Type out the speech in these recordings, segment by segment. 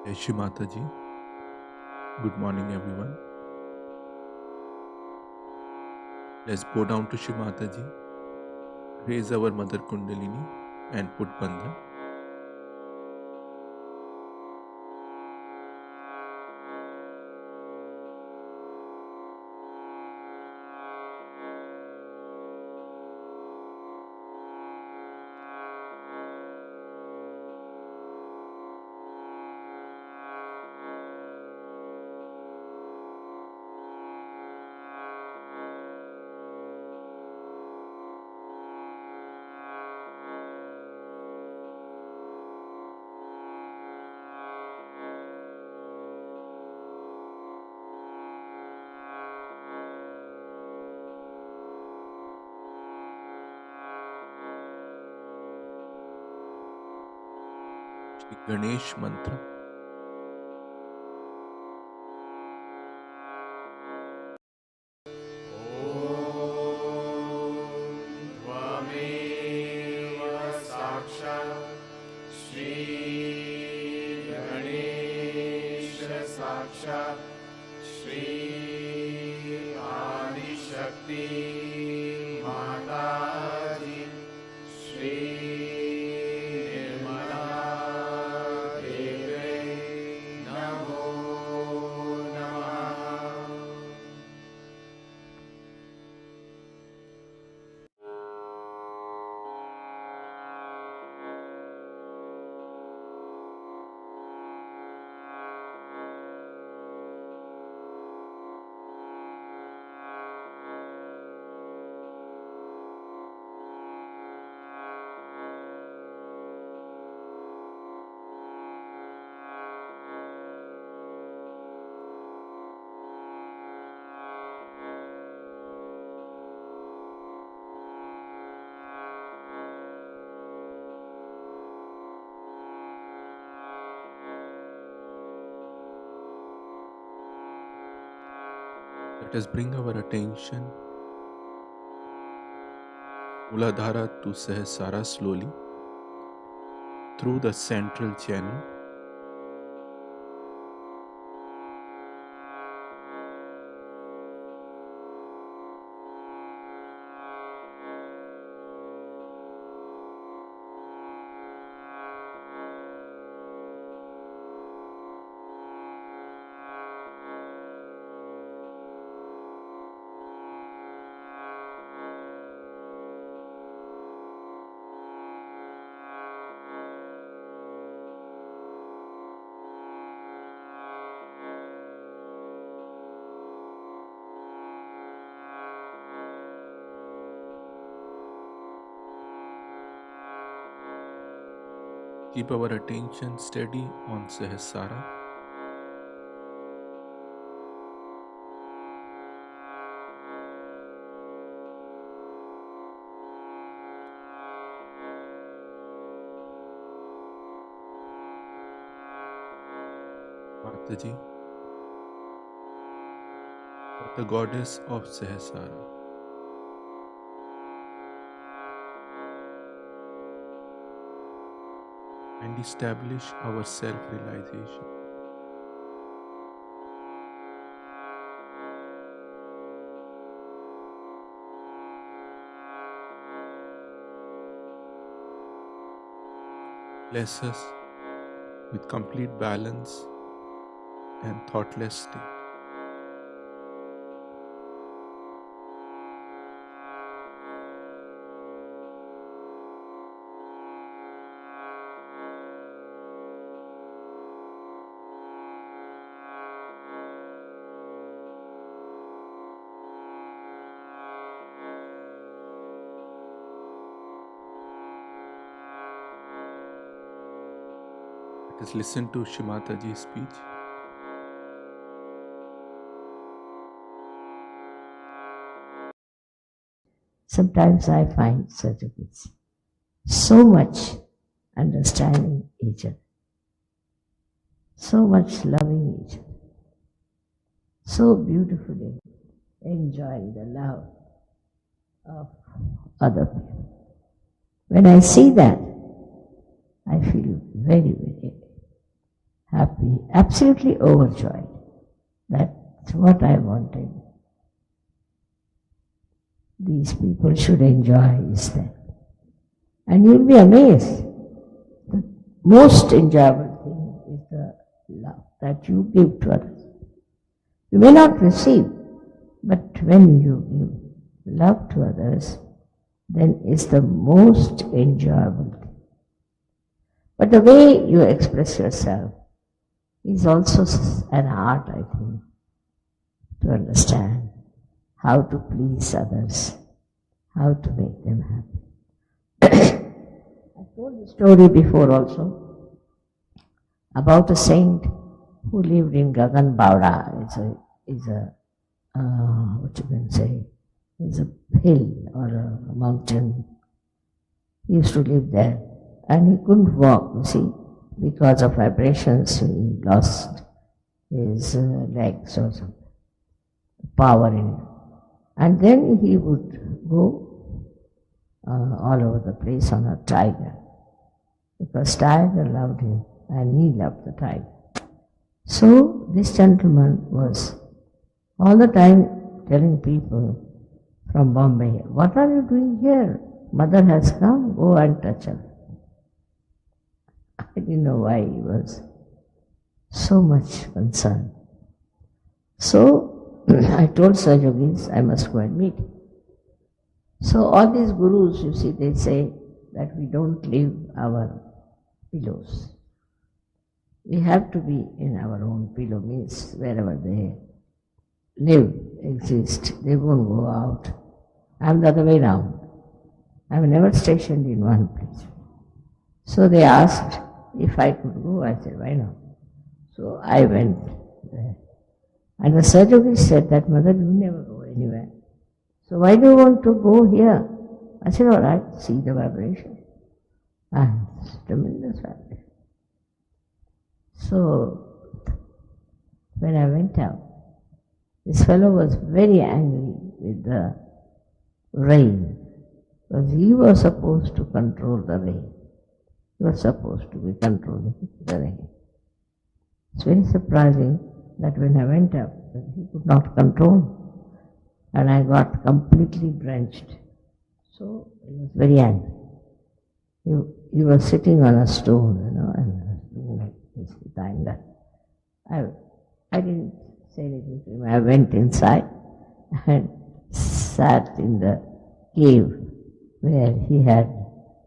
Jai Shri Mataji. Good morning, everyone. Let's bow down to Shri Mataji, raise our Mother Kundalini, and put Bandhan. Shri Ganesh Mantra. Let us bring our attention Muladhara to Sahasrara slowly through the central channel. Keep our attention steady on Sahasrara. Mataji, the goddess of Sahasrara, and establish our self-realization. Bless us with complete balance and thoughtless state. Let us listen to Shri Mataji's speech. Sometimes I find certificates so much understanding each other, so much loving each other, so beautifully enjoying the love of other people. When I see that, I feel very, very happy, absolutely overjoyed. That's what I wanted. These people should enjoy is that. And you'll be amazed. The most enjoyable thing is the love that you give to others. You may not receive, but when you give love to others, then it's the most enjoyable thing. But the way you express yourself is also an art, I think, to understand how to please others, how to make them happy. I told the story before also about a saint who lived in Gagan Bawda. It's a what you can say, is a hill or a mountain. He used to live there and he couldn't walk, you see, because of vibrations. He lost his legs or something, power in it. And then he would go all over the place on a tiger, because tiger loved him and he loved the tiger. So this gentleman was all the time telling people from Bombay, "What are you doing here? Mother has come, go and touch her." I didn't know why he was so much concerned. So I told Sajogis, I must go and meet him. So all these gurus, you see, they say that we don't leave our pillows. We have to be in our own pillow, means wherever they live, exist, they won't go out. I'm the other way round. I'm never stationed in one place. So they asked if I could go. I said, why not? So I went there. And the Sajogi said that, "Mother, you never go anywhere. So why do you want to go here?" I said, all right, see the vibration. And it's tremendous vibration. So when I went out, this fellow was very angry with the rain, because he was supposed to control the rain. He was supposed to be controlling the rain. It's very surprising that when I went up, he could not control, and I got completely drenched. So he was very angry. He was sitting on a stone, and I was doing like this behind that. I didn't say anything to him. I went inside and sat in the cave where he had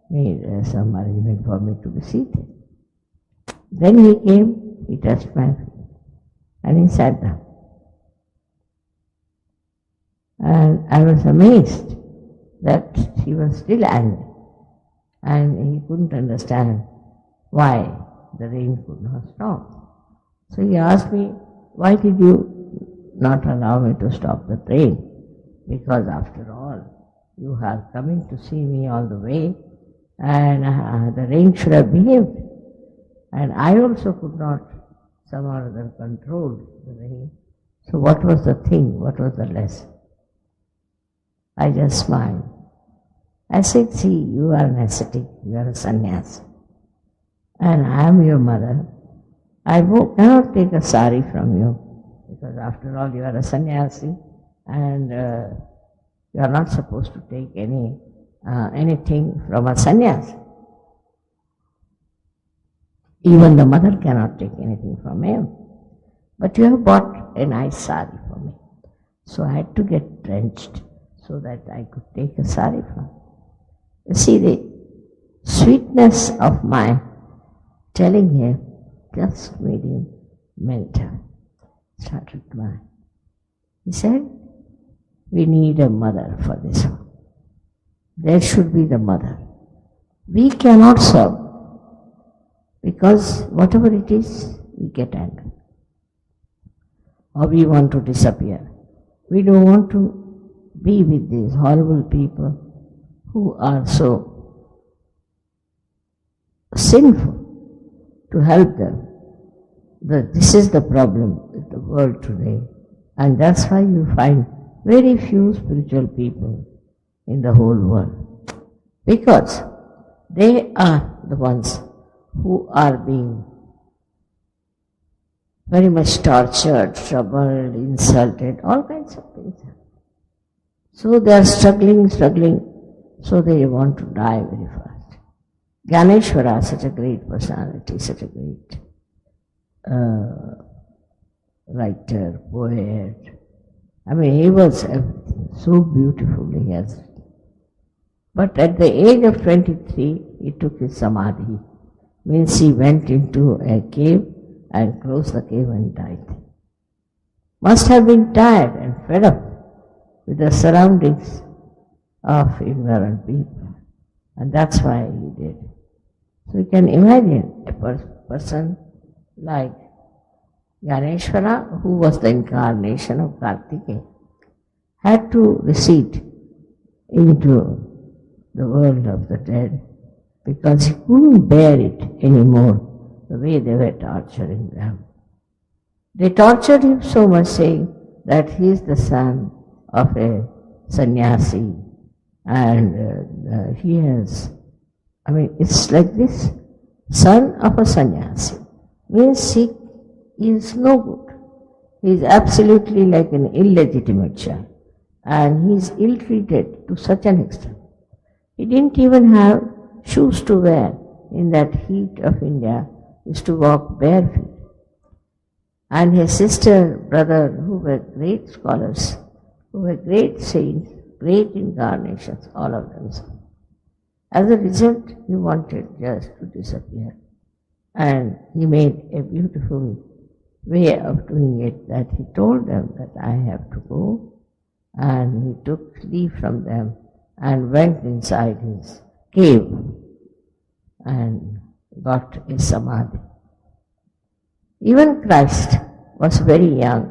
made some arrangement for me to be seated. Then he came, he touched my feet, and he sat down. And I was amazed that he was still angry, and he couldn't understand why the rain could not stop. So he asked me, "Why did you not allow me to stop the train? Because after all, you are coming to see me all the way, and the rain should have behaved. And I also could not somehow or other control the rain. So what was the thing? What was the lesson?" I just smiled. I said, "See, you are an ascetic, you are a sannyasi, and I am your mother. I cannot take a sari from you, because after all you are a sannyasi, and you are not supposed to take anything from a sannyasi. Even the mother cannot take anything from him. But you have bought a nice sari for me. So I had to get drenched so that I could take a sari from him." You see, the sweetness of my telling him just made him melt. Started crying. He said, "We need a mother for this one. There should be the mother. We cannot serve, because whatever it is, we get angry. Or we want to disappear. We don't want to be with these horrible people who are so sinful, to help them. This is the problem with the world today, and that's why you find very few spiritual people in the whole world, because they are the ones who are being very much tortured, troubled, insulted, all kinds of things. So they are struggling, so they want to die very fast. Ganeshwara, such a great personality, such a great writer, poet. I mean, he was everything, so beautifully he has written. But at the age of 23, he took his samadhi. Means he went into a cave and closed the cave and died. Must have been tired and fed up with the surroundings of ignorant people. And that's why he did. So you can imagine a person like Ganeshwara, who was the incarnation of Kartikeya, had to recede into the world of the dead because he couldn't bear it anymore, the way they were torturing them. They tortured him so much, saying that he is the son of a sannyasi and he has, I mean, it's like this, son of a sannyasi, means he is no good. He is absolutely like an illegitimate child and he is ill-treated to such an extent. He didn't even have shoes to wear in that heat of India, he used to walk bare feet. And his sister, brother, who were great scholars, who were great saints, great incarnations, all of them. As a result, he wanted just to disappear. And he made a beautiful way of doing it, that he told them that I have to go, and he took leave from them and went inside his cave and got a samadhi. Even Christ was very young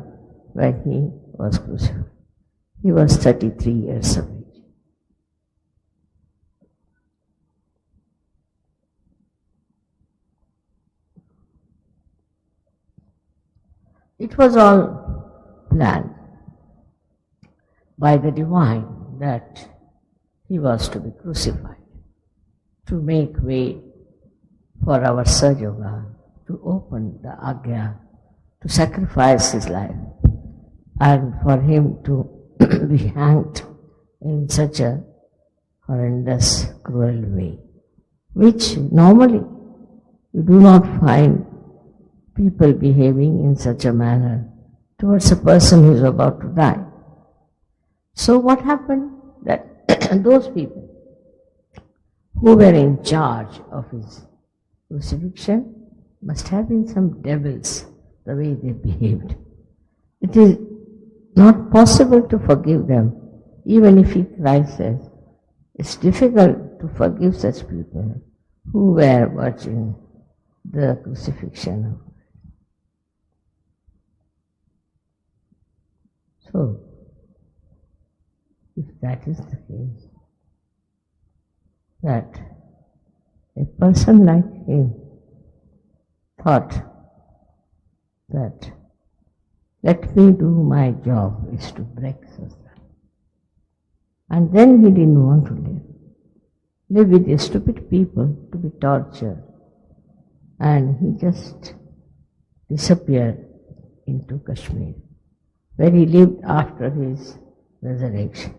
when he was crucified. He was 33 years of age. It was all planned by the divine that he was to be crucified, to make way for our Sahaja, to open the Agya, to sacrifice his life, and for him to be hanged in such a horrendous, cruel way, which normally you do not find people behaving in such a manner towards a person who is about to die. So what happened? That those people who were in charge of his crucifixion must have been some devils, the way they behaved. It is not possible to forgive them, even if Christ says it's difficult to forgive such people who were watching the crucifixion of Christ. So, if that is the case, that a person like him thought that let me do my job is to break Sastra. And then he didn't want to live with the stupid people to be tortured. And he just disappeared into Kashmir, where he lived after his resurrection.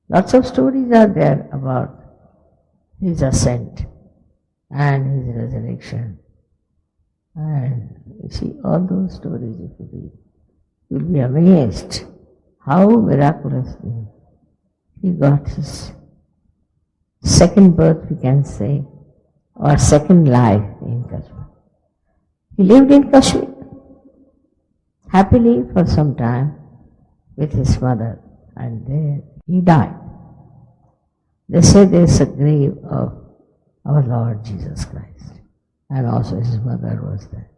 Lots of stories are there about his ascent and his resurrection. And you see all those stories if you read, you'll be amazed how miraculously he got his second birth, we can say, or second life in Kashmir. He lived in Kashmir happily for some time with his mother, and there he died. They say there is a grave of our Lord Jesus Christ, and also his mother was there.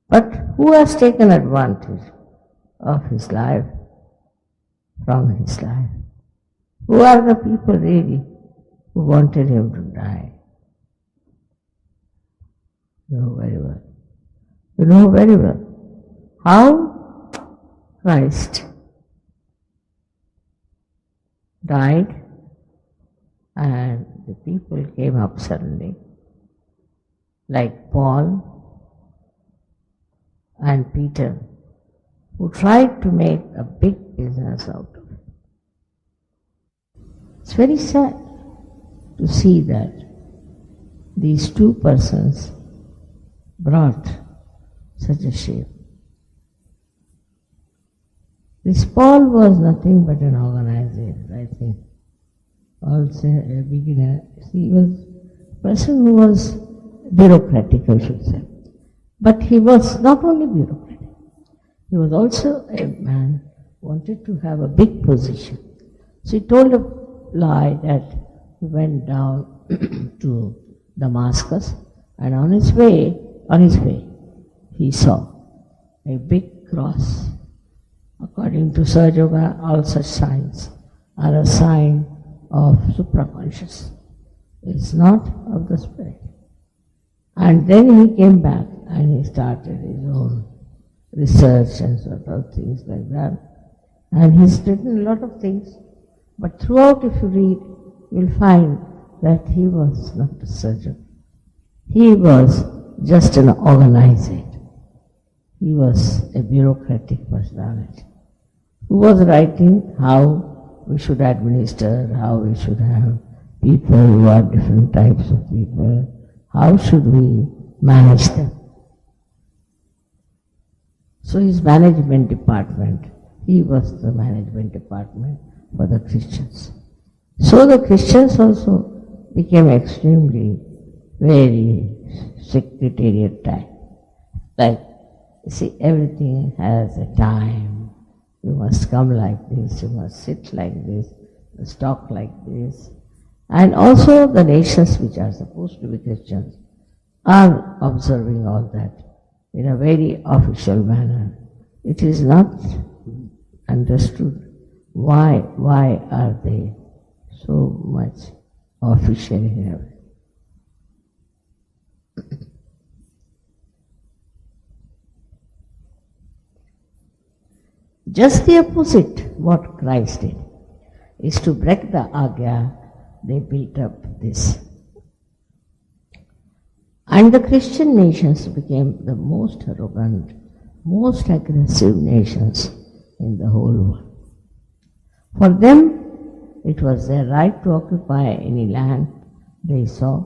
But who has taken advantage of his life, from his life? Who are the people really who wanted him to die? You know very well. You know very well how Christ died and the people came up suddenly, like Paul and Peter, who tried to make a big business out of it. It's very sad to see that these two persons brought such a shame. This Paul was nothing but an organizer, I think. Also a beginner. He was a person who was bureaucratic, I should say. But he was not only bureaucratic, he was also a man who wanted to have a big position. So he told a lie that he went down to Damascus, and on his way, he saw a big cross. According to Sir Yoga, all such signs are a sign of supraconscious. It's not of the spirit. And then he came back and he started his own research and sort of things like that. And he's written a lot of things, but throughout if you read, you'll find that he was not a surgeon. He was just an organizer. He was a bureaucratic personality who was writing how we should administer, how we should have people who are different types of people, how should we manage them. So his management department, he was the management department for the Christians. So the Christians also became extremely very secretariat type. Like, you see, everything has a time. You must come like this, you must sit like this, you must talk like this. And also the nations which are supposed to be Christians are observing all that in a very official manner. It is not understood why are they so much official here. Just the opposite, what Christ did, is to break the agya. They built up this. And the Christian nations became the most arrogant, most aggressive nations in the whole world. For them, it was their right to occupy any land they saw.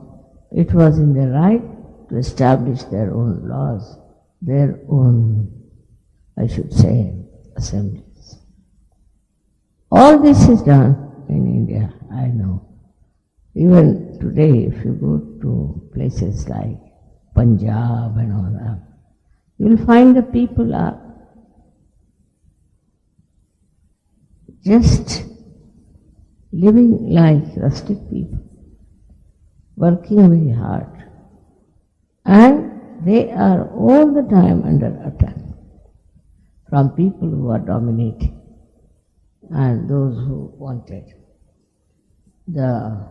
It was in their right to establish their own laws, their own, I should say, assemblies. All this is done in India, I know. Even today, if you go to places like Punjab and all that, you will find the people are just living like rustic people, working very hard, and they are all the time under attack from people who are dominating and those who wanted the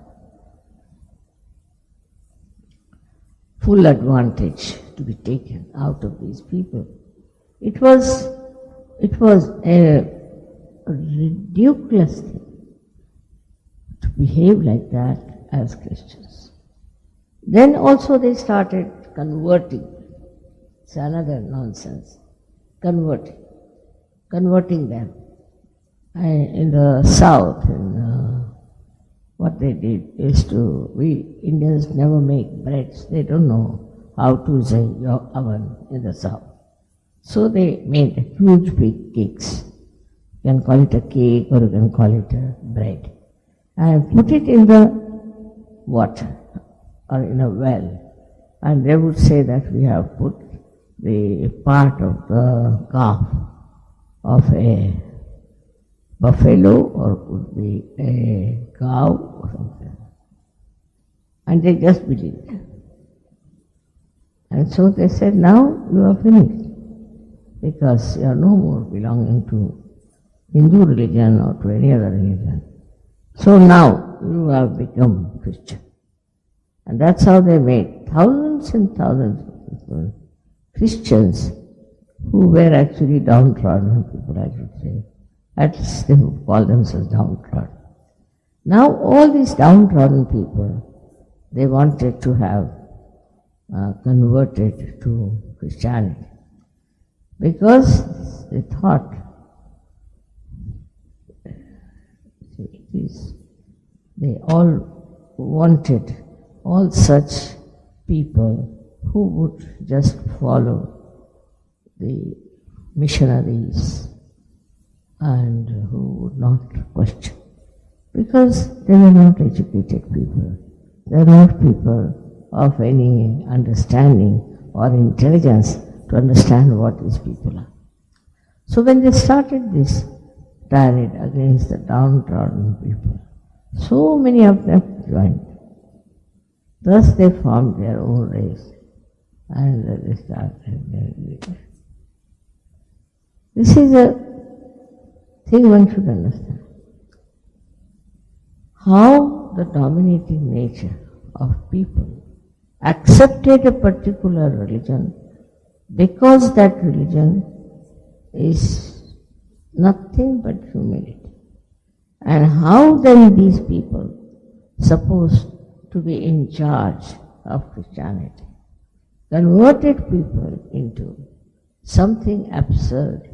full advantage to be taken out of these people. It was a ridiculous thing to behave like that as Christians. Then also they started converting. It's another nonsense. Converting them. In the south, what they did is we Indians never make breads. They don't know how to use your oven in the south. So they made huge big cakes. You can call it a cake or you can call it a bread. And put it in the water or in a well. And they would say that we have put the part of the calf of a buffalo or could be a cow or something. And they just believed. And so they said, now you are finished because you are no more belonging to Hindu religion or to any other religion. So now you have become Christian. And that's how they made thousands and thousands of people Christians who were actually downtrodden people, I should say. At least they would call themselves downtrodden. Now all these downtrodden people, they wanted to have converted to Christianity. because they thought they all wanted all such people who would just follow the missionaries and who would not question. Because they were not educated people. They were not people of any understanding or intelligence to understand what these people are. So when they started this tirade against the downtrodden people, so many of them joined. Thus they formed their own race and they started. This is a thing one should understand. How the dominating nature of people accepted a particular religion because that religion is nothing but humility. And how then these people supposed to be in charge of Christianity converted people into something absurd.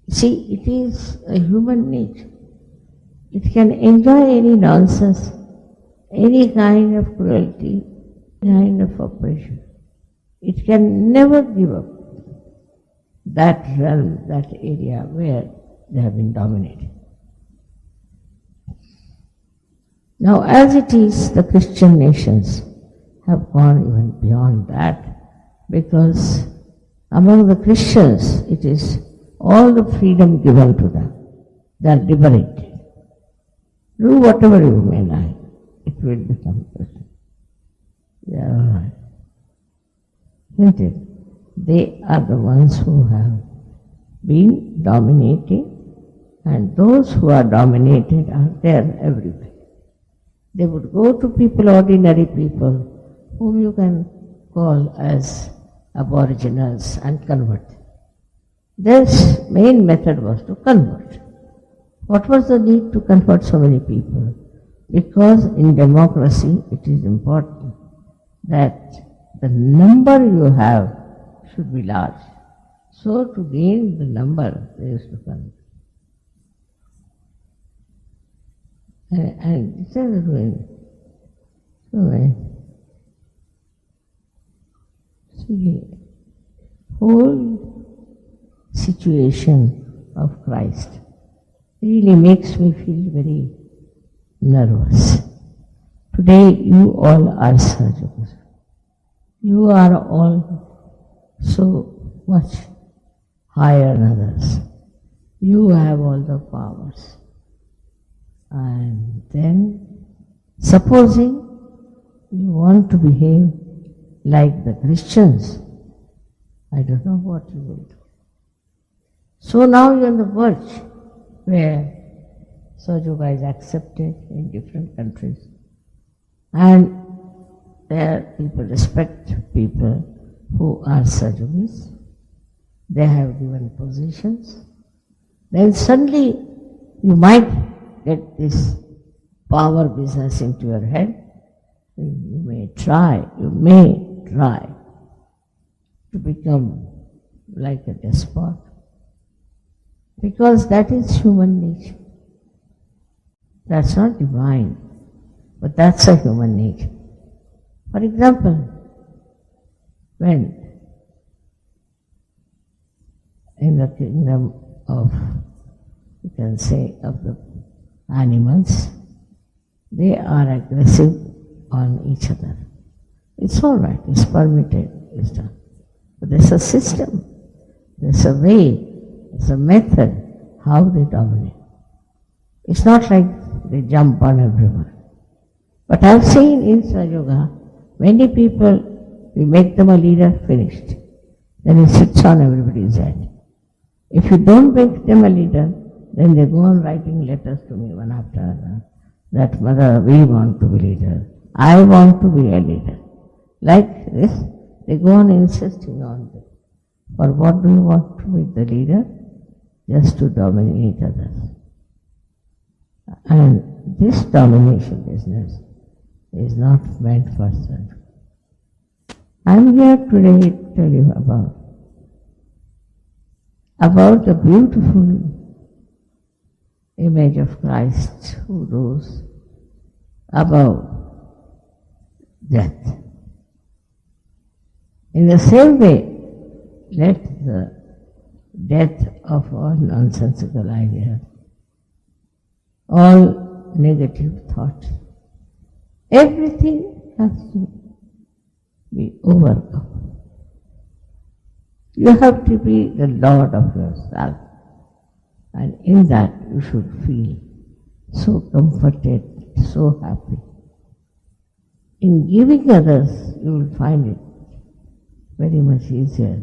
See, it is a human nature. It can enjoy any nonsense, any kind of cruelty, any kind of oppression. It can never give up that realm, that area where they have been dominated. Now, as it is, the Christian nations have gone even beyond that, because among the Christians it is all the freedom given to them. They are liberated. Do whatever you may like, it will become Christian. They are all right. Isn't it? They are the ones who have been dominating, and those who are dominated are there everywhere. They would go to people, ordinary people, whom you can call as aboriginals, and convert them. Their main method was to convert. What was the need to convert so many people? Because in democracy it is important that the number you have should be large. So to gain the number, they used to convert. And this is doing so see, whole situation of Christ really makes me feel very nervous. Today you all are surgeons. You are all so much higher than others. You have all the powers. And then, supposing you want to behave like the Christians, I don't know what you will do. So now you're on the verge where Sahaja Yoga is accepted in different countries, and there people respect people who are Sahaja Yogis. They have given positions. Then suddenly you might get this power business into your head. You may try to become like a despot, because that is human nature. That's not divine, but that's a human nature. For example, when in the kingdom of, you can say, of the animals, they are aggressive on each other. It's all right, it's permitted, it's done. But there's a system, there's a way, there's a method how they dominate. It's not like they jump on everyone. But I've seen in Sahaja Yoga, many people, we make them a leader, finished. Then he sits on everybody's head. If you don't make them a leader, then they go on writing letters to me one after another, that mother, we want to be leader. I want to be a leader. Like this, they go on insisting on this. For what do you want to be the leader? Just to dominate others. And this domination business is not meant for Sahaja. I'm here today to tell you about the beautiful image of Christ who rose above death. In the same way, let the death of all nonsensical ideas, all negative thoughts, everything has to be overcome. You have to be the Lord of yourself, and in that you should feel so comforted, so happy. In giving others, you will find it very much easier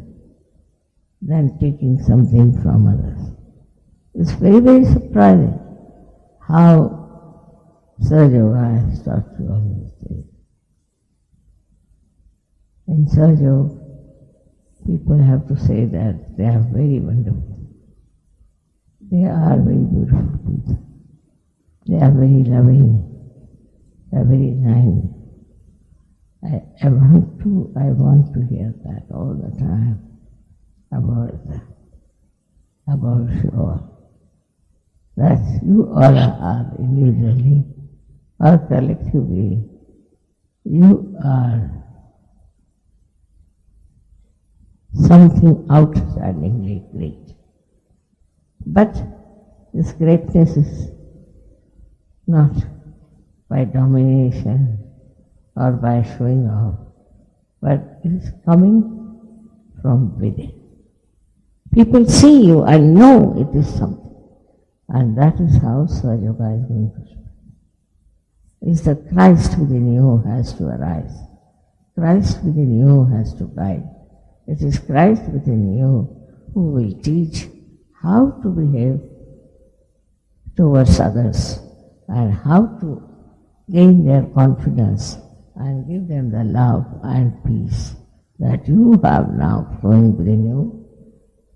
than taking something from others. It's very, very surprising how Sergio has taught you all these things. In Sergio, people have to say that they are very wonderful. They are very beautiful people. They are very loving. They are very nice. I want to hear that all the time about you all. That you all are individually or collectively, you are something outstandingly great. But this greatness is not by domination or by showing off, but it is coming from within. People see you and know it is something. And that is how Sahaja Yoga is going to spread. It's the Christ within you has to arise. Christ within you has to guide. It is Christ within you who will teach how to behave towards others and how to gain their confidence and give them the love and peace that you have now flowing within you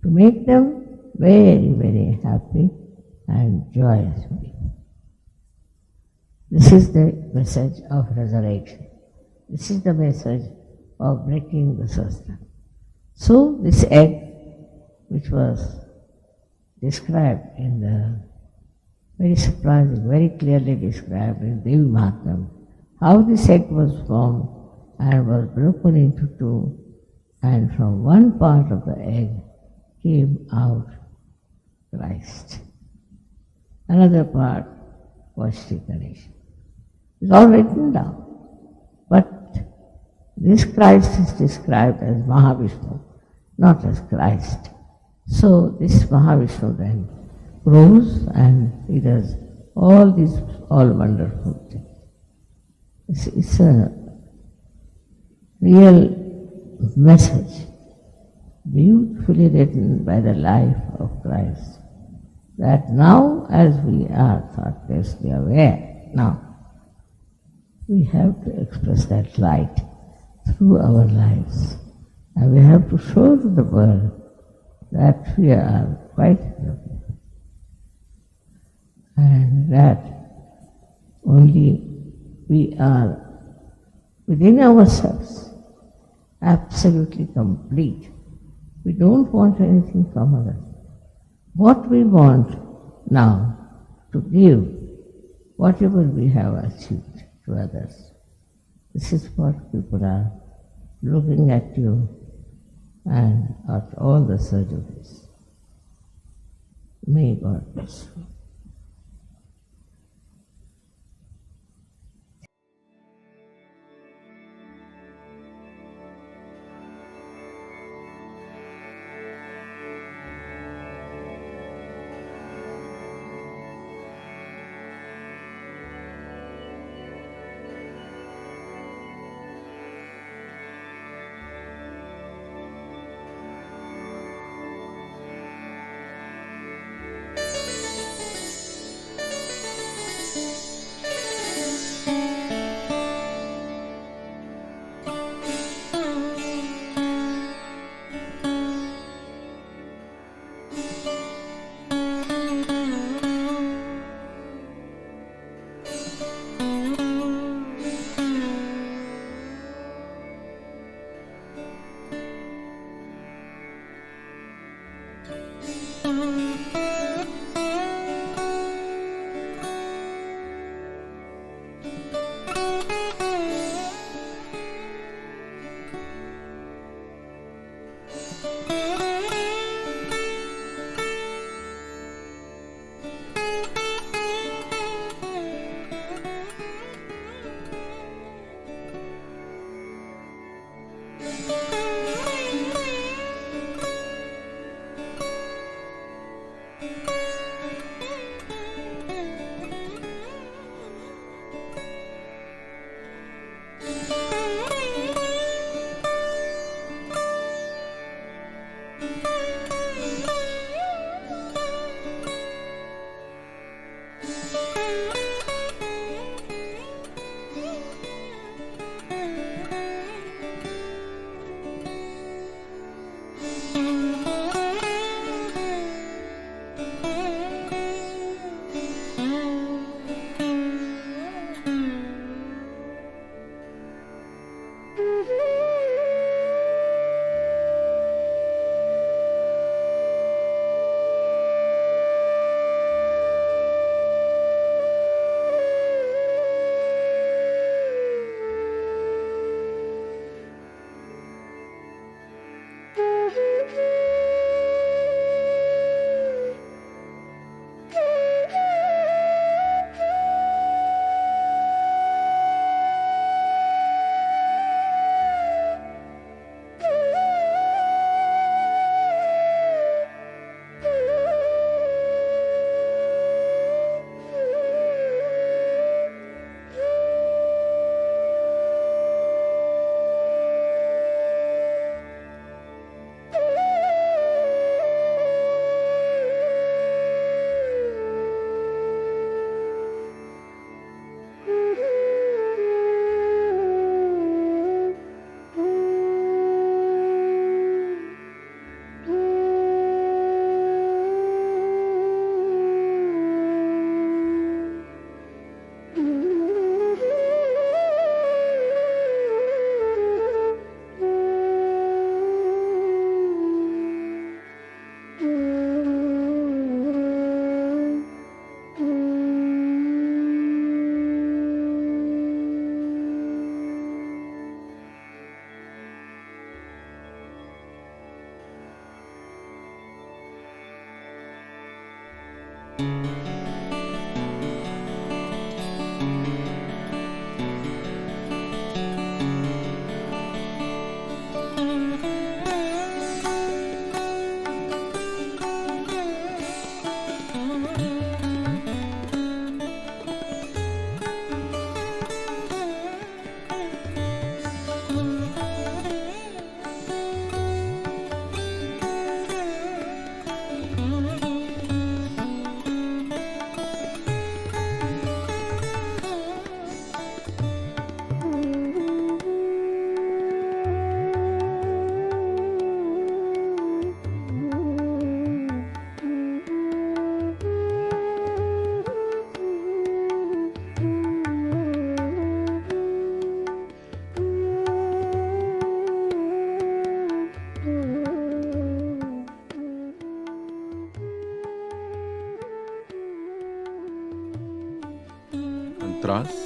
to make them very, very happy and joyous people. This is the message of resurrection. This is the message of breaking the system. So this egg, which was described in the very surprising, very clearly described in Devi Mahatmyam, how this egg was formed and was broken into two, and from one part of the egg came out Christ. Another part was Sri Ganesha. It's all written down. But this Christ is described as Mahavishnu, not as Christ. So this Mahavishnu then grows and he does all these wonderful things. It's a real message, beautifully written by the life of Christ, that now as we are thoughtlessly aware, now we have to express that light through our lives. And we have to show to the world that we are quite happy. And that only we are within ourselves absolutely complete. We don't want anything from others. What we want now to give, whatever we have achieved to others. This is what people are looking at you and at all the surgeries. May God bless you. mantras.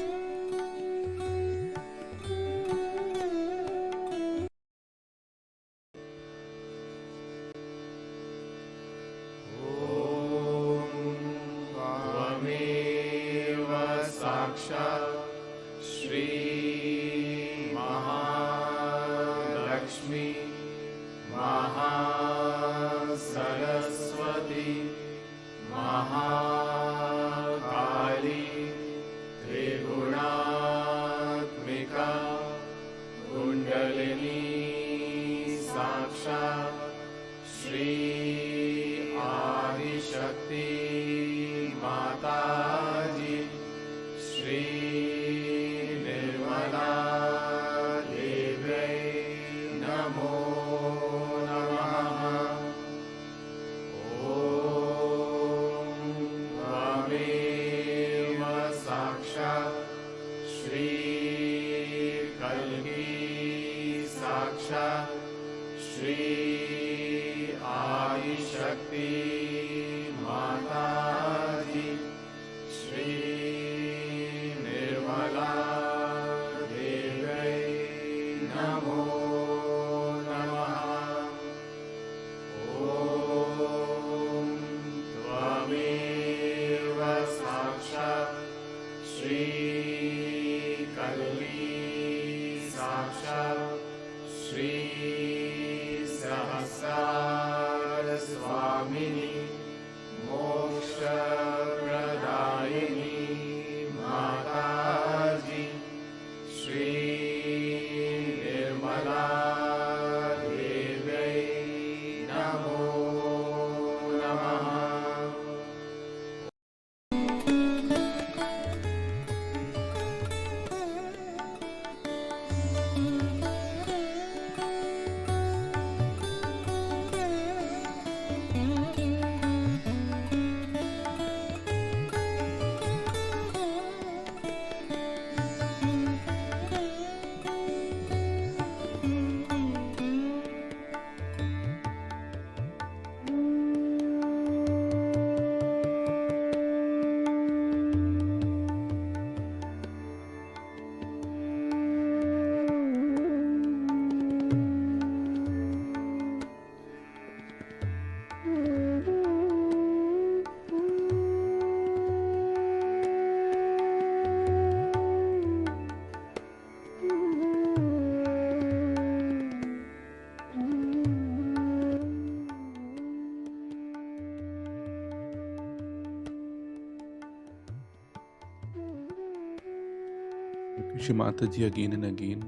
त्वमेव साक्षात् श्री महालक्ष्मी महासरस्वती महाकाली त्रिगुणात्मिका कुण्डलिनी साक्षात् श्री आदिशक्ति माताजी श्री निर्वाणा गामिनी मोक्षप्रदायिनी माताजी श्री निर्मला देव्यै नमो नमः। Thank you, Shri Mataji, again and again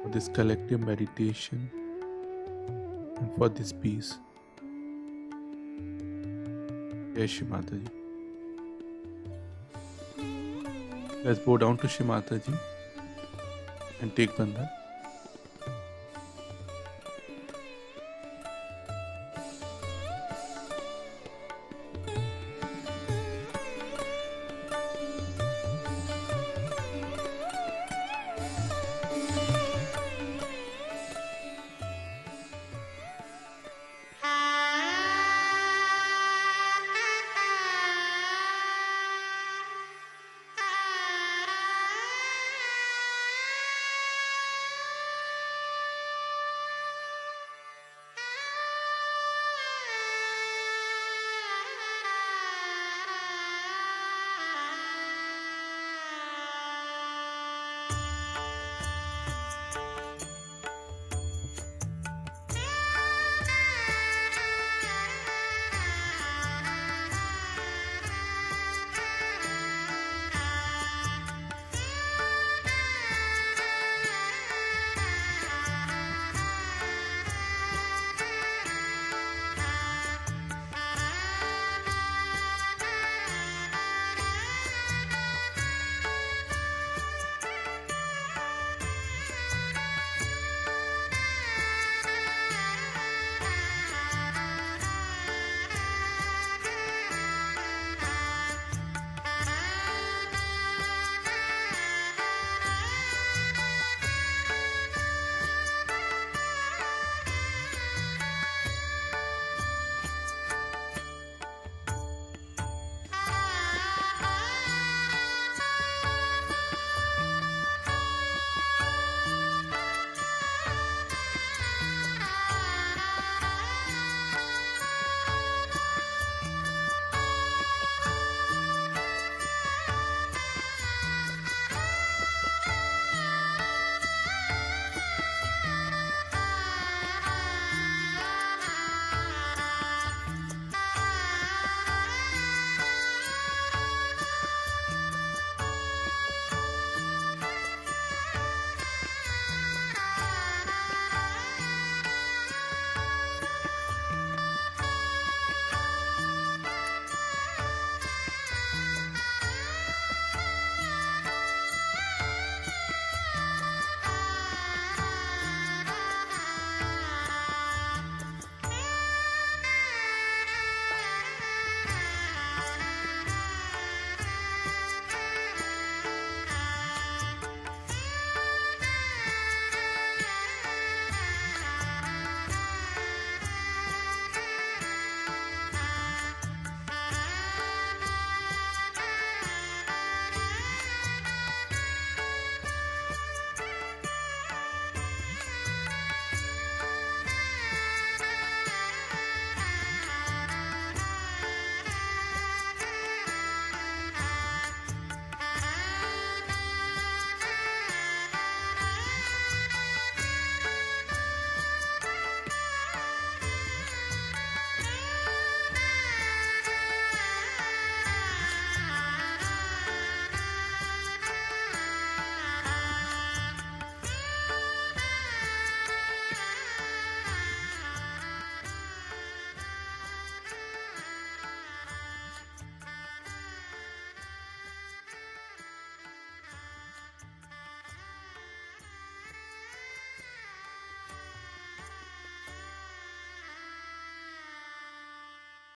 for this collective meditation and for this peace. Jai Shri Mataji. Let's bow down to Shri Mataji and take Bandhan.